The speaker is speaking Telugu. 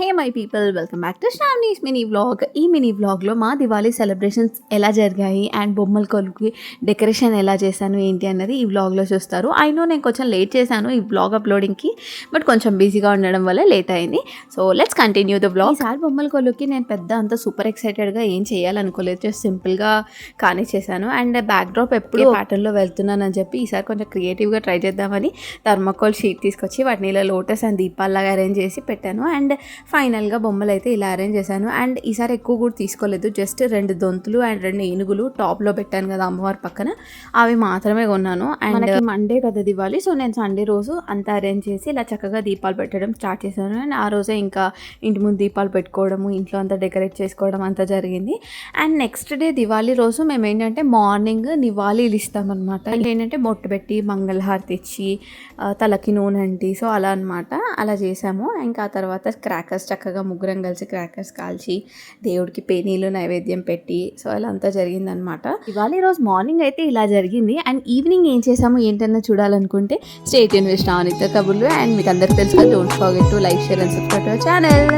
Hey my people, welcome back to Sravani's mini vlog. ఈ మినీ వ్లాగ్లో మా దివాళీ సెలబ్రేషన్స్ ఎలా జరిగాయి అండ్ బొమ్మల కొలుకి డెకరేషన్ ఎలా చేశాను ఏంటి అన్నది ఈ వ్లాగ్లో చూస్తారు. అయినో నేను కొంచెం లేట్ చేశాను ఈ వ్లాగ్ అప్లోడింగ్కి, బట్ కొంచెం బిజీగా ఉండడం వల్ల లేట్ అయింది. So let's continue the vlog. ఈసారి బొమ్మల కొలుకి నేను పెద్ద అంత సూపర్ ఎక్సైటెడ్గా ఏం చేయాలనుకోలేదు, జస్ట్ సింపుల్గా కానీ చేశాను. అండ్ బ్యాక్ డ్రాప్ ఎప్పుడు ప్యాటర్న్లో వెళ్తున్నానని చెప్పి ఈసారి కొంచెం క్రియేటివ్గా ట్రై చేద్దామని థర్మాకోల్ షీట్ తీసుకొచ్చి వాటిని ఇలా లోటస్ అండ్ దీపాల్లాగా అరేంజ్ చేసి పెట్టాను. అండ్ ఫైనల్గా బొమ్మలు అయితే ఇలా అరేంజ్ చేశాను. అండ్ ఈసారి ఎక్కువ కూడా తీసుకోలేదు, జస్ట్ 2 దొంతులు అండ్ 2 ఏనుగులు టాప్లో పెట్టాను కదా అమ్మవారి పక్కన, అవి మాత్రమే కొన్నాను. అండ్ మండే కదా దివాళీ, సో నేను సండే రోజు అంతా అరేంజ్ చేసి ఇలా చక్కగా దీపాలు పెట్టడం స్టార్ట్ చేశాను. అండ్ ఆ రోజే ఇంకా ఇంటి ముందు దీపాలు పెట్టుకోవడము, ఇంట్లో అంతా డెకరేట్ చేసుకోవడం అంతా జరిగింది. అండ్ నెక్స్ట్ డే దివాళీ రోజు మేము ఏంటంటే మార్నింగ్ నివాళీలు ఇస్తామన్నమాట. ఏంటంటే బొట్టు పెట్టి మంగళహారతి ఇచ్చి తలకి నూనె అంటి, సో అలా అనమాట, అలా చేసాము. ఇంకా ఆ తర్వాత క్రాకర్స్ చక్కగా ముగ్గురం కలిసి క్రాకర్స్ కాల్చి దేవుడికి పేనీలు నైవేద్యం పెట్టి, సో ఇలా అంతా జరిగిందనమాట. ఇవాళ ఈరోజు మార్నింగ్ అయితే ఇలా జరిగింది. అండ్ ఈవినింగ్ ఏం చేసాము ఏంటన్నా చూడాలనుకుంటే స్టే ట్యూన్ విత్ శ్రావణితో కబుర్లు. అండ్ మీకు అందరికీ తెలుసు, don't forget to like, share and subscribe to our channel.